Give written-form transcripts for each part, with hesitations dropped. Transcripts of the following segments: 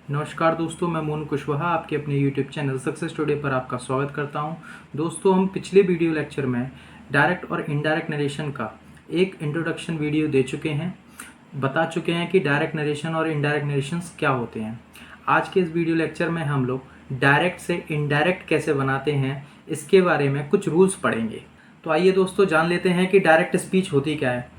नमस्कार दोस्तों, मैं मोनू कुशवाहा आपके अपने यूट्यूब चैनल सक्सेस टुडे पर आपका स्वागत करता हूं। दोस्तों, हम पिछले वीडियो लेक्चर में डायरेक्ट और इनडायरेक्ट नरेशन का एक इंट्रोडक्शन वीडियो दे चुके हैं, बता चुके हैं कि डायरेक्ट नरेशन और इनडायरेक्ट नरेशंस क्या होते हैं। आज के इस वीडियो लेक्चर में हम लोग डायरेक्ट से इनडायरेक्ट कैसे बनाते हैं, इसके बारे में कुछ रूल्स पढ़ेंगे। तो आइए दोस्तों, जान लेते हैं कि डायरेक्ट स्पीच होती क्या है।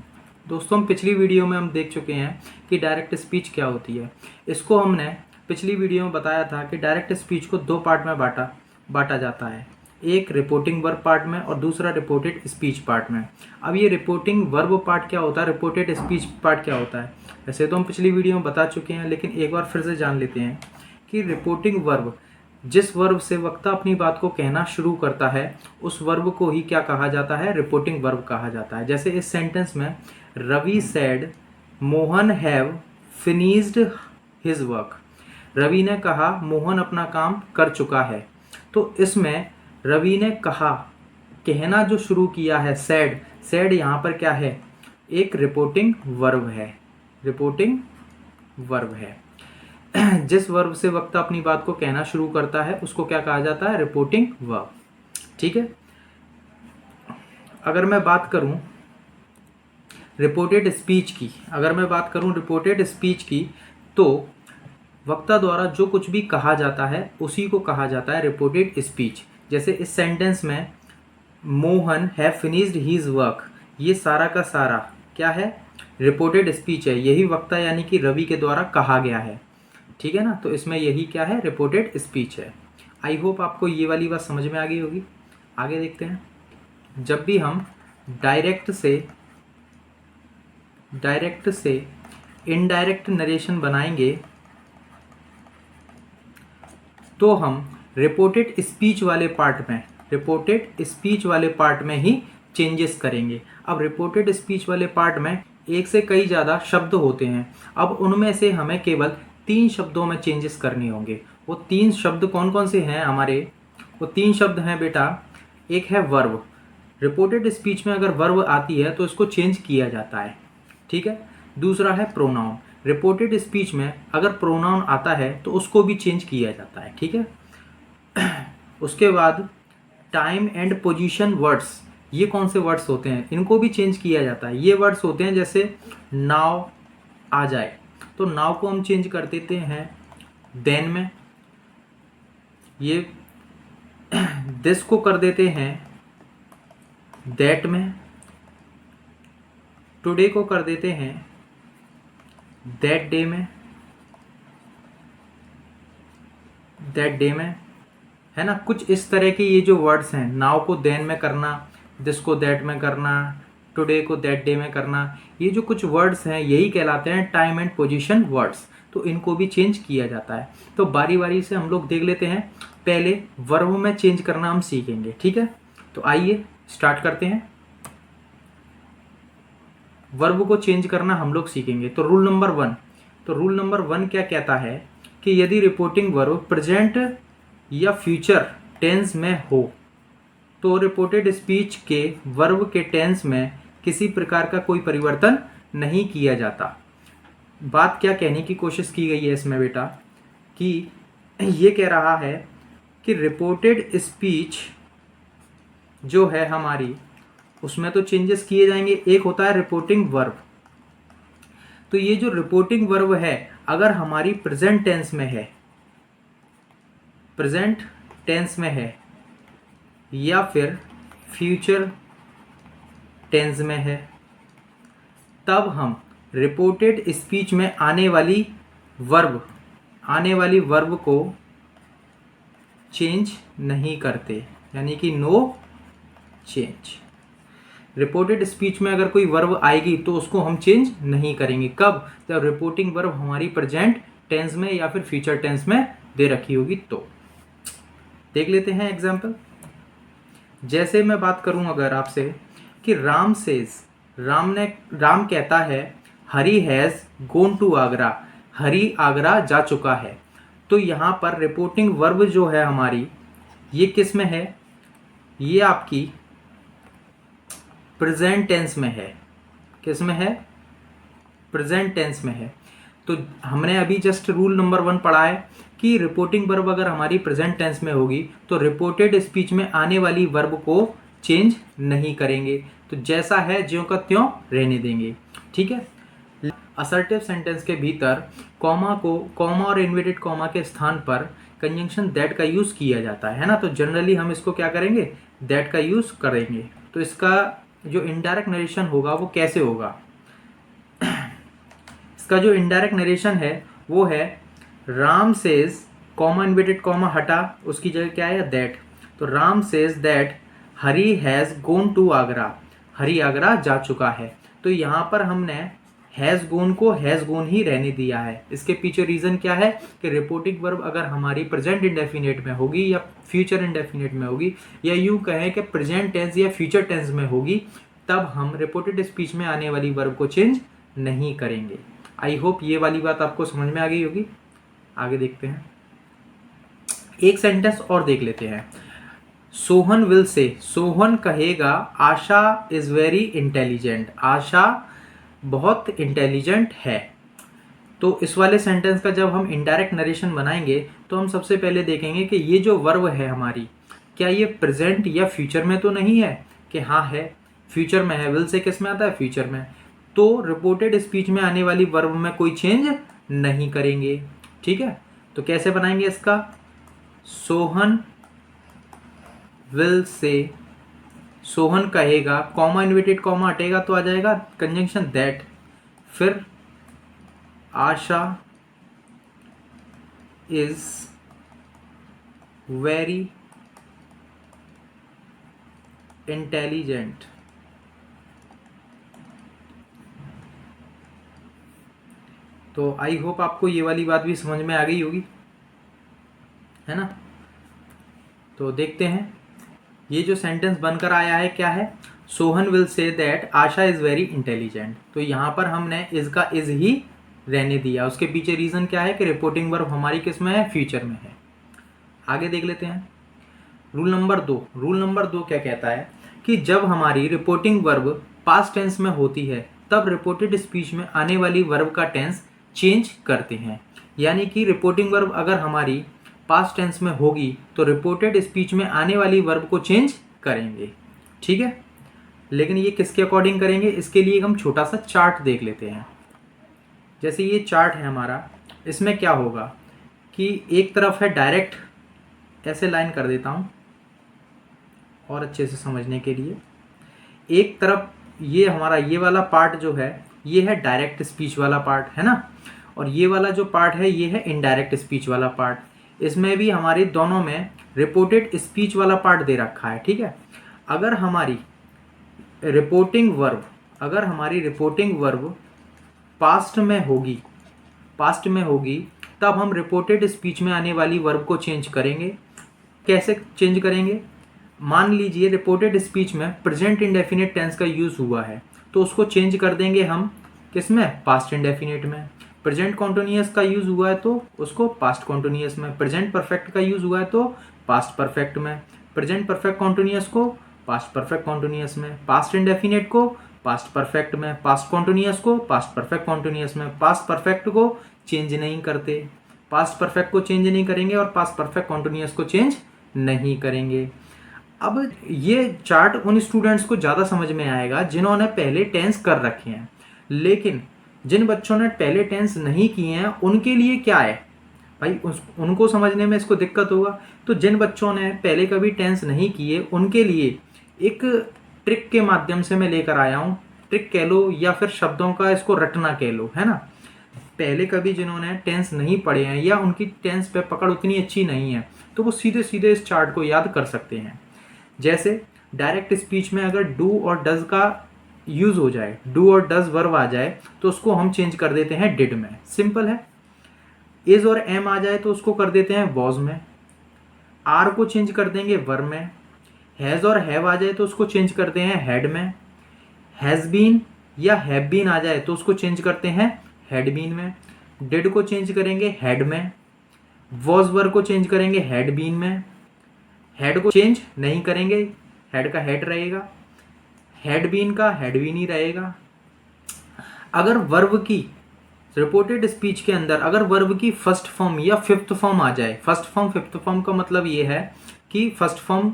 दोस्तों, हम पिछली वीडियो में हम देख चुके हैं कि डायरेक्ट स्पीच क्या होती है। इसको हमने पिछली वीडियो में बताया था कि डायरेक्ट स्पीच को दो पार्ट में बांटा जाता है, एक रिपोर्टिंग वर्ब पार्ट में और दूसरा रिपोर्टेड स्पीच पार्ट में। अब ये रिपोर्टिंग वर्ब पार्ट क्या होता है, रिपोर्टेड स्पीच पार्ट क्या होता है, वैसे तो हम पिछली वीडियो में बता चुके हैं, लेकिन एक बार फिर से जान लेते हैं कि रिपोर्टिंग वर्ब, जिस वर्ब से वक्ता अपनी बात को कहना शुरू करता है, उस वर्ब को ही क्या कहा जाता है, रिपोर्टिंग वर्ब कहा जाता है। जैसे इस सेंटेंस में Ravi said Mohan have finished his work. Ravi ने कहा मोहन अपना काम कर चुका है। तो इसमें रवि ने कहा, कहना जो शुरू किया है, सेड, सेड यहाँ पर क्या है, एक रिपोर्टिंग वर्ब है। रिपोर्टिंग वर्ब है। जिस वर्ब से वक्ता अपनी बात को कहना शुरू करता है उसको क्या कहा जाता है, रिपोर्टिंग वर्ब। ठीक है। अगर मैं बात करूं रिपोर्टेड स्पीच की, तो वक्ता द्वारा जो कुछ भी कहा जाता है उसी को कहा जाता है रिपोर्टेड स्पीच। जैसे इस सेंटेंस में Mohan have finished his work, ये सारा का सारा क्या है, रिपोर्टेड स्पीच है। यही वक्ता यानी कि रवि के द्वारा कहा गया है। ठीक है ना। तो इसमें यही क्या है, रिपोर्टेड स्पीच है। आई होप आपको ये वाली बात समझ में आ गई होगी। आगे देखते हैं। जब भी हम डायरेक्ट से इनडायरेक्ट नरेशन बनाएंगे तो हम रिपोर्टेड स्पीच वाले पार्ट में ही चेंजेस करेंगे। अब रिपोर्टेड स्पीच वाले पार्ट में एक से कई ज़्यादा शब्द होते हैं। अब उनमें से हमें केवल 3 शब्दों में चेंजेस करने होंगे। वो 3 शब्द कौन कौन से हैं हमारे, वो 3 शब्द हैं बेटा। एक है वर्ब। रिपोर्टेड स्पीच में अगर वर्ब आती है तो इसको चेंज किया जाता है। ठीक है। दूसरा है प्रोनाउन। रिपोर्टेड स्पीच में अगर प्रोनाउन आता है तो उसको भी चेंज किया जाता है। ठीक है। उसके बाद टाइम एंड पोजीशन वर्ड्स, ये कौन से वर्ड्स होते हैं, इनको भी चेंज किया जाता है। ये वर्ड्स होते हैं जैसे नाउ आ जाए तो नाउ को हम चेंज कर देते हैं देन में, ये दिस को कर देते हैं दैट में, टुडे को कर देते हैं दैट डे में, है ना। कुछ इस तरह के ये जो वर्ड्स हैं, नाउ को देन में करना, दिस को दैट में करना, टुडे को दैट डे में करना, ये जो कुछ वर्ड्स हैं यही कहलाते हैं टाइम एंड पोजीशन वर्ड्स। तो इनको भी चेंज किया जाता है। तो बारी बारी से हम लोग देख लेते हैं। पहले वर्ब में चेंज करना हम सीखेंगे। ठीक है। तो आइए स्टार्ट करते हैं। वर्ब को चेंज करना हम लोग सीखेंगे। तो रूल नंबर 1 क्या कहता है कि यदि रिपोर्टिंग वर्ब प्रेजेंट या फ्यूचर टेंस में हो तो रिपोर्टेड स्पीच के वर्ब के टेंस में किसी प्रकार का कोई परिवर्तन नहीं किया जाता। बात क्या कहने की कोशिश की गई है इसमें बेटा, कि ये कह रहा है कि रिपोर्टेड स्पीच जो है हमारी, उसमें तो चेंजेस किए जाएंगे। एक होता है रिपोर्टिंग वर्ब। तो ये जो रिपोर्टिंग वर्ब है, अगर हमारी प्रेजेंट टेंस में है या फिर फ्यूचर टेंस में है, तब हम रिपोर्टेड स्पीच में आने वाली वर्ब को चेंज नहीं करते, यानी कि नो चेंज। रिपोर्टेड स्पीच में अगर कोई वर्ब आएगी तो उसको हम चेंज नहीं करेंगे। कब, जब रिपोर्टिंग वर्ब हमारी प्रेजेंट टेंस में या फिर फ्यूचर टेंस में दे रखी होगी। तो देख लेते हैं एग्जांपल। जैसे मैं बात करूं अगर आपसे कि राम कहता है हरी has gone to Agra, Hari Agra जा चुका है। तो यहाँ पर रिपोर्टिंग वर्ब जो है हमारी, ये किस में है, ये आपकी प्रेजेंट टेंस में है। किस में है, प्रेजेंट टेंस में है। तो हमने अभी जस्ट रूल नंबर 1 पढ़ा है कि रिपोर्टिंग वर्ब अगर हमारी प्रेजेंट टेंस में होगी तो रिपोर्टेड स्पीच में आने वाली वर्ब को चेंज नहीं करेंगे, तो जैसा है ज्यों का त्यों रहने देंगे। ठीक है। असर्टिव सेंटेंस के भीतर कॉमा और इन्वर्टेड कॉमा के स्थान पर कंजंक्शन दैट का यूज किया जाता है ना, तो जनरली हम इसको क्या करेंगे, दैट का यूज करेंगे। तो इसका जो इनडायरेक्ट नरेशन होगा वो कैसे होगा, इसका जो इनडायरेक्ट नरेशन है वो है Ram says comma inverted comma हटा, उसकी जगह क्या है दैट। तो Ram says that Hari has gone to Agra, Hari Agra जा चुका है। तो यहाँ पर हमने हैज गोन को हैज गोन ही रहने दिया है। इसके पीछे रीजन क्या है कि रिपोर्टिंग वर्ब अगर हमारी प्रेजेंट इंडेफिनिट में होगी या फ्यूचर इंडेफिनिट में होगी या यूं कहें कि प्रेजेंट टेंस या फ्यूचर टेंस में होगी, तब हम रिपोर्टेड स्पीच में आने वाली वर्ब को चेंज नहीं करेंगे। आई होप ये वाली बात आपको समझ में आ गई होगी। आगे देखते हैं, एक सेंटेंस और देख लेते हैं। सोहन विल से, सोहन कहेगा आशा इज वेरी इंटेलिजेंट, आशा बहुत इंटेलिजेंट है। तो इस वाले सेंटेंस का जब हम इनडायरेक्ट नरेशन बनाएंगे तो हम सबसे पहले देखेंगे कि ये जो वर्ब है हमारी, क्या ये प्रेजेंट या फ्यूचर में तो नहीं है, कि हाँ है, फ्यूचर में है। विल से किस में आता है, फ्यूचर में। तो रिपोर्टेड स्पीच में आने वाली वर्ब में कोई चेंज नहीं करेंगे। ठीक है। तो कैसे बनाएंगे इसका, सोहन विल से, सोहन कहेगा, कॉमा इन्वर्टेड कॉमा हटेगा तो आ जाएगा कंजंक्शन दैट, फिर आशा इज वेरी इंटेलिजेंट। तो आई होप आपको ये वाली बात भी समझ में आ गई होगी, है ना। तो देखते हैं ये जो सेंटेंस बनकर आया है क्या है, Sohan will say that Asha is very intelligent. तो यहाँ पर हमने इज का इज ही रहने दिया। उसके पीछे रीजन क्या है कि रिपोर्टिंग वर्ब हमारी किस में है, फ्यूचर में है। आगे देख लेते हैं रूल नंबर 2। रूल नंबर 2 क्या कहता है कि जब हमारी रिपोर्टिंग वर्ब पास्ट टेंस में होती है तब रिपोर्टेड स्पीच में आने वाली वर्ब का टेंस चेंज करते हैं। यानी कि रिपोर्टिंग वर्ब अगर हमारी पास्ट टेंस में होगी तो रिपोर्टेड स्पीच में आने वाली वर्ब को चेंज करेंगे। ठीक है। लेकिन ये किसके अकॉर्डिंग करेंगे, इसके लिए हम छोटा सा चार्ट देख लेते हैं। जैसे ये चार्ट है हमारा, इसमें क्या होगा कि एक तरफ है डायरेक्ट, ऐसे लाइन कर देता हूँ और अच्छे से समझने के लिए। एक तरफ ये हमारा ये वाला पार्ट जो है ये है डायरेक्ट स्पीच वाला पार्ट, है ना, और ये वाला जो पार्ट है ये है इनडायरेक्ट स्पीच वाला पार्ट। इसमें भी हमारी दोनों में रिपोर्टेड स्पीच वाला पार्ट दे रखा है। ठीक है। अगर हमारी रिपोर्टिंग वर्ब पास्ट में होगी तब हम रिपोर्टेड स्पीच में आने वाली वर्ब को चेंज करेंगे। कैसे चेंज करेंगे, मान लीजिए रिपोर्टेड स्पीच में प्रेजेंट इंडेफिनिट टेंस का यूज हुआ है तो उसको चेंज कर देंगे हम किसमें, पास्ट इंडेफिनिट में। प्रेजेंट कॉन्टिन्यूअस का यूज हुआ है तो उसको पास्ट कॉन्टिन्यूअस में, प्रेजेंट परफेक्ट का यूज हुआ है तो पास्ट परफेक्ट में, प्रेजेंट परफेक्ट कॉन्टिन्यूअस को पास्ट परफेक्ट कॉन्टिन्यूअस में, पास्ट इंडेफिनिट को पास्ट परफेक्ट में, पास्ट कॉन्टिन्यूअस को पास्ट परफेक्ट कॉन्टिन्यूअस में। पास्ट परफेक्ट को चेंज नहीं करते, पास्ट परफेक्ट को चेंज नहीं करेंगे और पास्ट परफेक्ट कॉन्टिन्यूअस को चेंज नहीं करेंगे। अब ये चार्ट उन स्टूडेंट्स को ज़्यादा समझ में आएगा जिन्होंने पहले टेंस कर रखे हैं, लेकिन जिन बच्चों ने पहले टेंस नहीं किए हैं उनके लिए क्या है भाई, उनको समझने में इसको दिक्कत होगा। तो जिन बच्चों ने पहले कभी टेंस नहीं किए उनके लिए एक ट्रिक के माध्यम से मैं लेकर आया हूँ। ट्रिक कह लो या फिर शब्दों का इसको रटना कह लो, है ना। पहले कभी जिन्होंने टेंस नहीं पढ़े हैं या उनकी टेंस पे पकड़ उतनी अच्छी नहीं है तो वो सीधे सीधे इस चार्ट को याद कर सकते हैं। जैसे डायरेक्ट स्पीच में अगर डू और डज का यूज हो जाए, डू और डज वर्ब आ जाए तो उसको हम चेंज कर देते हैं डिड में, सिंपल है। इज और एम आ जाए तो उसको कर देते हैं वॉज में, आर को चेंज कर देंगे वर में, हैज और हैव आ जाए तो उसको चेंज करते हैं हैड में, हैज बीन या हैव बीन आ जाए तो उसको चेंज करते हैं हैड बीन में, डिड को चेंज करेंगे हैड में, वॉज वर को चेंज करेंगे हैड बीन में, हैड को चेंज नहीं करेंगे, हैड का हैड रहेगा, हैड बीन का हैड बीन ही रहेगा। अगर वर्ब की रिपोर्टेड स्पीच के अंदर अगर वर्ब की फर्स्ट फॉर्म या फिफ्थ फॉर्म आ जाए, फर्स्ट फॉर्म फिफ्थ फॉर्म का मतलब ये है कि फर्स्ट फॉर्म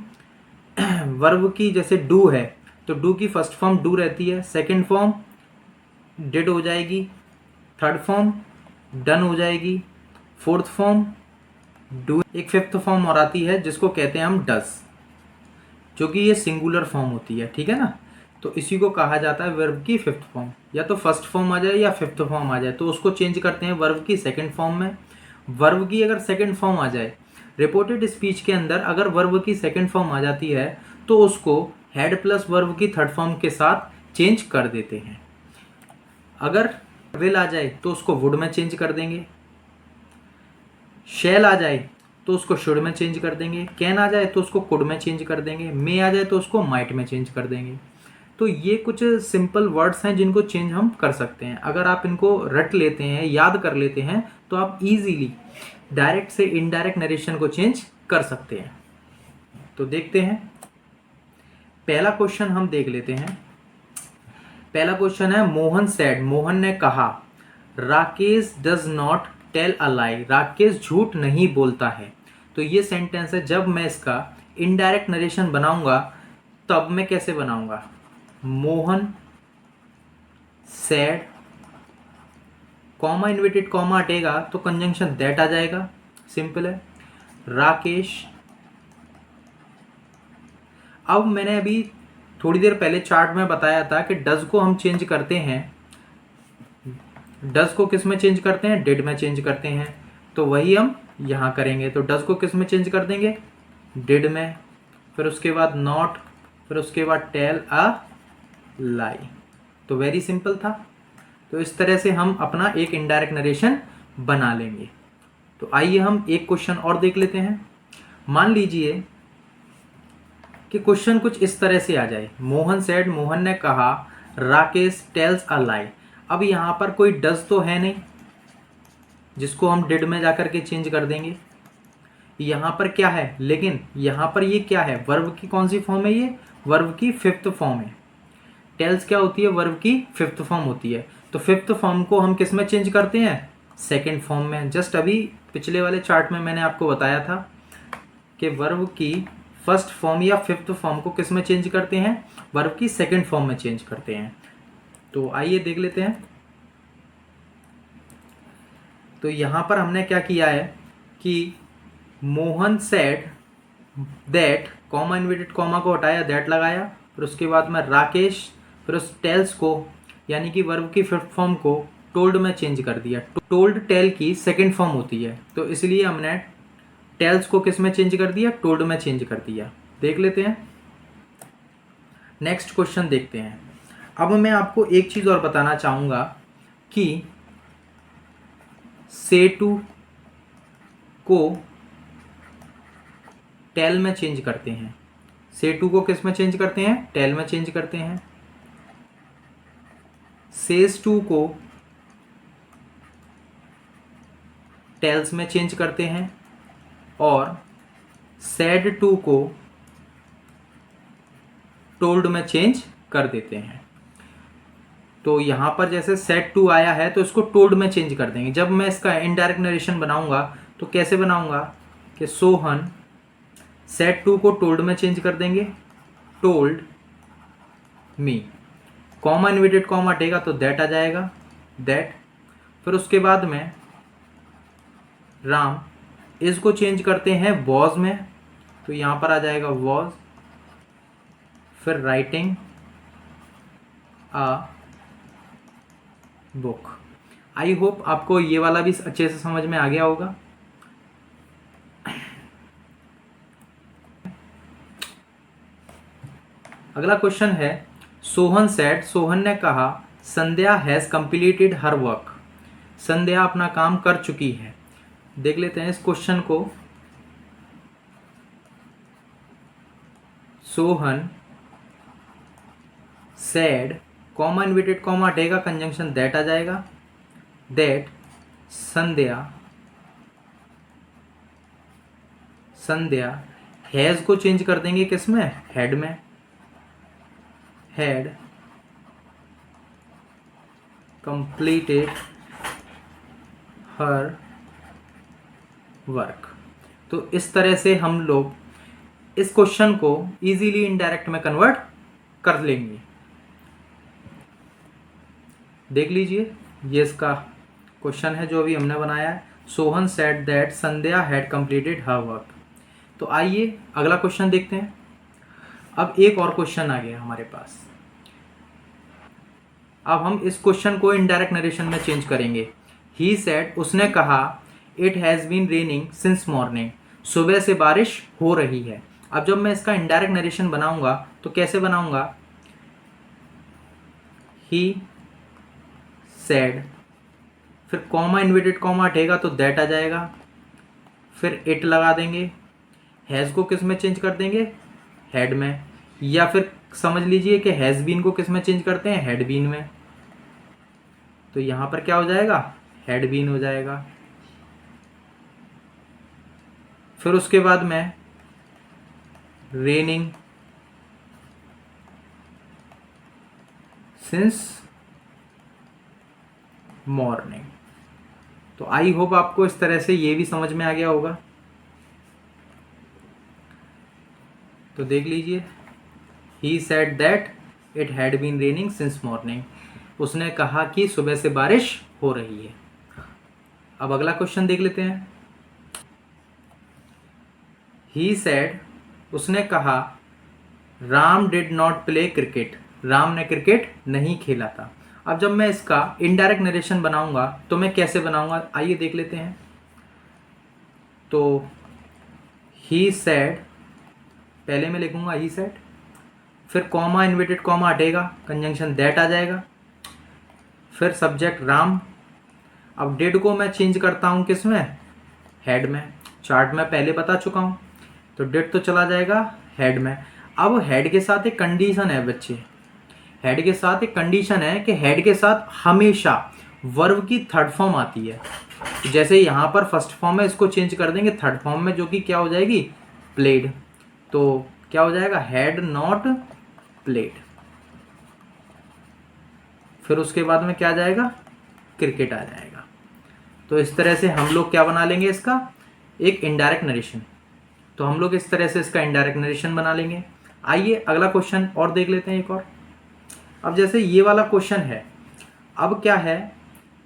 वर्ब की जैसे डू है तो डू की फर्स्ट फॉर्म डू रहती है, सेकंड फॉर्म डिड हो जाएगी, थर्ड फॉर्म डन हो जाएगी, फोर्थ फॉर्म डू, एक फिफ्थ फॉर्म और आती है जिसको कहते हैं हम डज, जो कि ये सिंगुलर फॉर्म होती है, ठीक है ना। तो इसी को कहा जाता है वर्ब की फिफ्थ फॉर्म। या तो फर्स्ट फॉर्म आ जाए या फिफ्थ फॉर्म आ जाए तो उसको चेंज करते हैं वर्ब की सेकंड फॉर्म में। वर्ब की अगर सेकंड फॉर्म आ जाए रिपोर्टेड स्पीच के अंदर, अगर वर्ब की सेकंड फॉर्म आ जाती है तो उसको हेड प्लस वर्ब की थर्ड फॉर्म के साथ चेंज कर देते हैं। अगर विल आ जाए तो उसको वुड में चेंज कर देंगे, शैल आ जाए तो उसको शुड में चेंज कर देंगे, कैन आ जाए तो उसको कुड में चेंज कर देंगे, मे आ जाए तो उसको माइट में चेंज कर देंगे। तो ये कुछ सिंपल वर्ड्स हैं जिनको चेंज हम कर सकते हैं। अगर आप इनको रट लेते हैं, याद कर लेते हैं तो आप इजीली डायरेक्ट से इनडायरेक्ट नरेशन को चेंज कर सकते हैं। तो देखते हैं, पहला क्वेश्चन हम देख लेते हैं। पहला क्वेश्चन है मोहन सेड, मोहन ने कहा, Rakesh does not tell a lie, Rakesh झूठ नहीं बोलता है। तो ये सेंटेंस है, जब मैं इसका इनडायरेक्ट नरेशन बनाऊंगा तब मैं कैसे बनाऊंगा, Mohan said comma inverted comma हटेगा तो कंजंक्शन दैट आ जाएगा, सिंपल है। राकेश, अब मैंने अभी थोड़ी देर पहले चार्ट में बताया था कि डज को हम चेंज करते हैं, डज को किस में चेंज करते हैं, डिड में चेंज करते हैं। तो वही हम यहाँ करेंगे। तो डज को किस में चेंज कर देंगे, डिड में, फिर उसके बाद नॉट, फिर उसके बाद टेल अ लाई। तो वेरी सिंपल था। तो इस तरह से हम अपना एक इनडायरेक्ट नरेशन बना लेंगे। तो आइए हम एक क्वेश्चन और देख लेते हैं। मान लीजिए कि क्वेश्चन कुछ इस तरह से आ जाए, मोहन सेड, मोहन ने कहा, राकेश टेल्स अ लाई। अब यहाँ पर कोई डज तो है नहीं जिसको हम डिड में जाकर के चेंज कर देंगे। यहाँ पर क्या है, लेकिन यहाँ पर ये क्या है, वर्ब की कौन सी फॉर्म है, ये वर्ब की फिफ्थ फॉर्म है। टेल्स क्या होती है, वर्ब की फिफ्थ फॉर्म होती है। तो फिफ्थ फॉर्म को हम किस में चेंज करते हैं, सेकेंड फॉर्म में। जस्ट अभी पिछले वाले चार्ट में मैंने आपको बताया था कि वर्ब की फर्स्ट फॉर्म या फिफ्थ फॉर्म को किस में चेंज करते हैं, वर्ब की सेकेंड फॉर्म में चेंज करते हैं। तो आइए देख लेते हैं। तो यहाँ पर हमने क्या किया है कि Mohan said that, comma inverted comma को हटाया, दैट लगाया, फिर उसके बाद में राकेश, फिर उस टेल्स को यानी कि वर्ब की फिफ्थ फॉर्म को टोल्ड में चेंज कर दिया। टोल्ड टेल की सेकंड फॉर्म होती है, तो इसलिए हमने टेल्स को किस में चेंज कर दिया, टोल्ड में चेंज कर दिया। देख लेते हैं, नेक्स्ट क्वेश्चन देखते हैं। अब मैं आपको एक चीज़ और बताना चाहूँगा कि से टू को टेल में चेंज करते हैं। से टू को किस में चेंज करते हैं, टेल में चेंज करते हैं। सेज टू को टेल्स में चेंज करते हैं और सैड टू को टोल्ड में चेंज कर देते हैं। तो यहाँ पर जैसे सेड टू आया है तो इसको टोल्ड में चेंज कर देंगे। जब मैं इसका इनडायरेक्ट नरेशन बनाऊंगा तो कैसे बनाऊंगा कि सोहन सेड टू को टोल्ड में चेंज कर देंगे, told me, comma inverted comma हटेगा तो दैट आ जाएगा, दैट। फिर उसके बाद में राम इज को चेंज करते हैं वॉज में, तो यहाँ पर आ जाएगा वॉज। फिर writing a book. I hope आपको ये वाला भी अच्छे से समझ में आ गया होगा। अगला क्वेश्चन है, सोहन सेड, सोहन ने कहा, संध्या हैज कंप्लीटेड हर वर्क, संध्या अपना काम कर चुकी है। देख लेते हैं इस क्वेश्चन को। Sohan said, comma inverted comma हटेगा, कंजंक्शन दैट आ जाएगा, दैट संध्या, संध्या हैज को चेंज कर देंगे किस में, हेड में, हेड कंप्लीटेड हर वर्क। तो इस तरह से हम लोग इस क्वेश्चन को इजीली इनडायरेक्ट में कन्वर्ट कर लेंगे। देख लीजिए, ये इसका क्वेश्चन है जो अभी हमने बनाया है। Sohan said that Sandhya had completed her work. तो आइए अगला क्वेश्चन देखते हैं। अब एक और क्वेश्चन आ गया हमारे पास। अब हम इस क्वेश्चन को इनडायरेक्ट नरेशन में चेंज करेंगे। ही सेड, उसने कहा, it has been raining since morning, सुबह से बारिश हो रही है। अब जब मैं इसका इनडायरेक्ट नरेशन बनाऊंगा तो कैसे बनाऊंगा? ही सेड, फिर कॉमा इन्वर्टेड कॉमा हटेगा तो दैट आ जाएगा, फिर इट लगा देंगे, हैज़ को किस में चेंज कर देंगे? हैड में। या फिर समझ लीजिए कि हैज़ बीन को किस में चेंज करते हैं? हैड बीन में। तो यहां पर क्या हो जाएगा? हैड बीन हो जाएगा। फिर उसके बाद में रेनिंग सिंस मॉर्निंग। तो आई होप आपको इस तरह से ये भी समझ में आ गया होगा। तो देख लीजिए, he said that it had been raining since morning, उसने कहा कि सुबह से बारिश हो रही है। अब अगला क्वेश्चन देख लेते हैं। ही सेड, उसने कहा, Ram did not play cricket, Ram ने क्रिकेट नहीं खेला था। अब जब मैं इसका इनडायरेक्ट नरेशन बनाऊंगा तो मैं कैसे बनाऊंगा, आइए देख लेते हैं। तो ही सेड, पहले मैं लिखूंगा ही सेड, फिर कॉमा इन्वर्टेड कॉमा हटेगा, कंजंक्शन दैट आ जाएगा, फिर सब्जेक्ट राम। अब डिड को मैं चेंज करता हूं किस में? हेड में। चार्ट में पहले बता चुका हूं, तो डिड तो चला जाएगा हेड में। अब हेड के साथ एक कंडीशन है बच्चे, हेड के साथ एक कंडीशन है कि हेड के साथ हमेशा वर्ब की थर्ड फॉर्म आती है। जैसे यहां पर फर्स्ट फॉर्म है, इसको चेंज कर देंगे थर्ड फॉर्म में, जो कि क्या हो जाएगी? प्लेड। तो क्या हो जाएगा? Had not played. फिर उसके बाद में क्या आ जाएगा? क्रिकेट आ जाएगा। तो इस तरह से हम लोग क्या बना लेंगे इसका? एक इनडायरेक्ट नरेशन। तो हम लोग इस तरह से इसका इनडायरेक्ट नरेशन बना लेंगे। आइए अगला क्वेश्चन और देख लेते हैं एक और। अब जैसे ये वाला क्वेश्चन है, अब क्या है?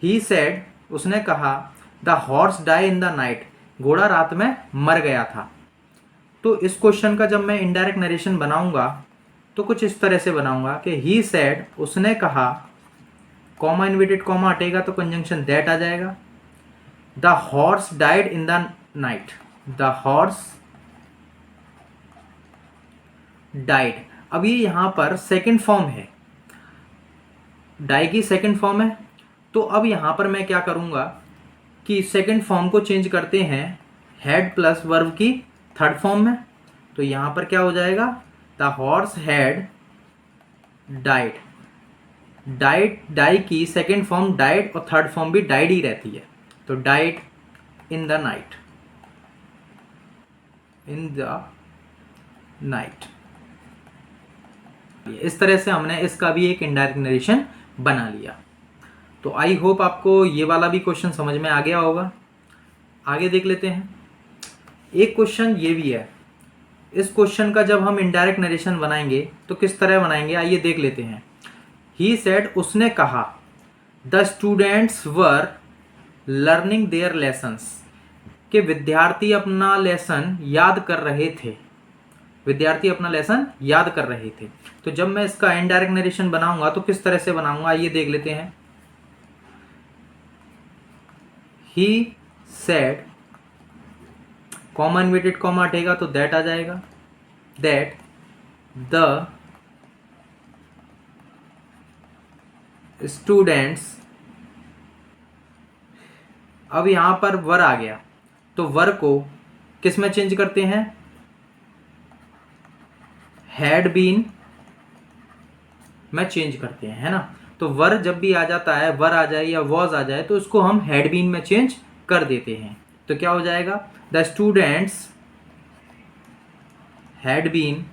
ही सेड, उसने कहा, the horse die in the night, घोड़ा रात में मर गया था। तो इस क्वेश्चन का जब मैं इनडायरेक्ट नरेशन बनाऊंगा तो कुछ इस तरह से बनाऊंगा कि ही सेड, उसने कहा, कॉमा इन्वर्टेड कॉमा हटेगा तो कंजंक्शन दैट आ जाएगा, the horse died in the night, the horse died. अब ये यहां पर सेकंड फॉर्म है, डाई की सेकंड फॉर्म है। तो अब यहां पर मैं क्या करूंगा कि सेकंड फॉर्म को चेंज करते हैं हैड प्लस वर्ब की थर्ड फॉर्म में। तो यहां पर क्या हो जाएगा? The horse had died. Died, die की सेकंड फॉर्म डाइड और थर्ड फॉर्म भी डाइड ही रहती है। तो died in the night, in the night. इस तरह से हमने इसका भी एक इनडायरेक्ट नरेशन बना लिया। तो आई होप आपको ये वाला भी क्वेश्चन समझ में आ गया होगा। आगे देख लेते हैं। एक क्वेश्चन ये भी है। इस क्वेश्चन का जब हम इनडायरेक्ट नरेशन बनाएंगे तो किस तरह बनाएंगे, आइए देख लेते हैं। ही सेड, उसने कहा, the students were learning their lessons, कि विद्यार्थी अपना लेसन याद कर रहे थे, विद्यार्थी अपना लेसन याद कर रहे थे। तो जब मैं इसका इनडायरेक्ट नरेशन बनाऊंगा तो किस तरह से बनाऊंगा, आइए देख लेते हैं। He said, comma inverted comma हटेगा तो दैट आ जाएगा, दैट द स्टूडेंट्स। अब यहां पर वर आ गया, तो वर को किस में चेंज करते हैं? हैड बीन में चेंज करते हैं, है ना। तो वर जब भी आ जाता है, वर आ जाए या वॉज आ जाए, तो इसको हम हैड बीन में चेंज कर देते हैं। तो क्या हो जाएगा? The students had been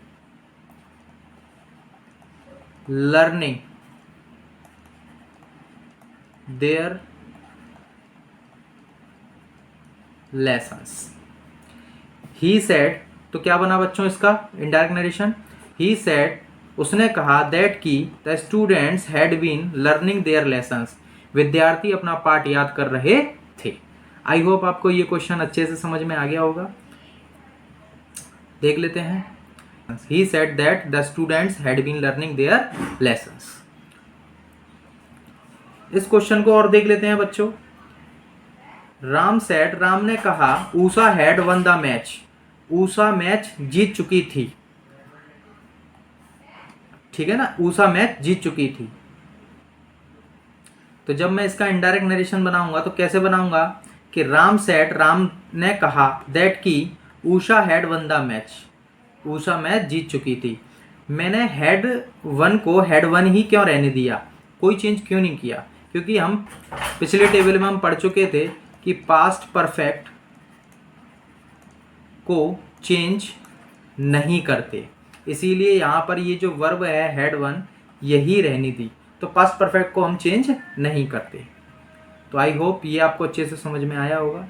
learning their lessons. He said, तो क्या बना बच्चों इसका इनडायरेक्ट नरेशन? He said, उसने कहा that कि the students had been learning their lessons. विद्यार्थी अपना पाठ याद कर रहे थे. आई होप आपको ये क्वेश्चन अच्छे से समझ में आ गया होगा. देख लेते हैं. He said that the students had been learning their lessons. इस क्वेश्चन को और देख लेते हैं बच्चों. राम सेड, राम ने कहा Usha had won the match. Usha match जीत चुकी थी. ठीक है ना, ऊषा मैच जीत चुकी थी. तो जब मैं इसका इनडायरेक्ट नरेशन बनाऊंगा तो कैसे बनाऊंगा कि राम सेड, राम ने कहा दैट की Usha had won the match. Usha match जीत चुकी थी. मैंने हैड वन को हैड वन ही क्यों रहने दिया, कोई चेंज क्यों नहीं किया? क्योंकि हम पिछले टेबल में हम पढ़ चुके थे कि पास्ट परफेक्ट को चेंज नहीं करते, इसीलिए यहाँ पर ये जो वर्ब है हैड वन यही रहनी थी. तो पास्ट परफेक्ट को हम चेंज नहीं करते. तो आई होप ये आपको अच्छे से समझ में आया होगा.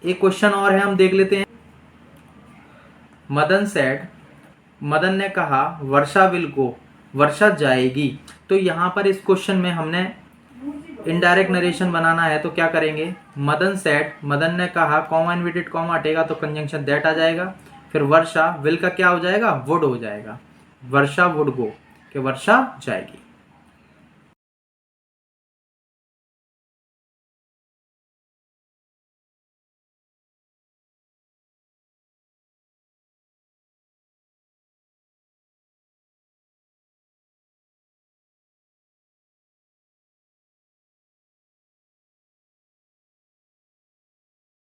एक क्वेश्चन और है, हम देख लेते हैं. मदन सेड, मदन ने कहा वर्षा विल गो, वर्षा जाएगी. तो यहाँ पर इस क्वेश्चन में हमने इनडायरेक्ट नरेशन बनाना है. तो क्या करेंगे, मदन सेड, मदन ने कहा, कॉमा इन्वर्टेड कॉमा हटेगा तो कंजंक्शन दैट आ जाएगा. फिर वर्षा, विल का क्या हो जाएगा, वुड हो जाएगा. वर्षा वुड गो, कि वर्षा जाएगी.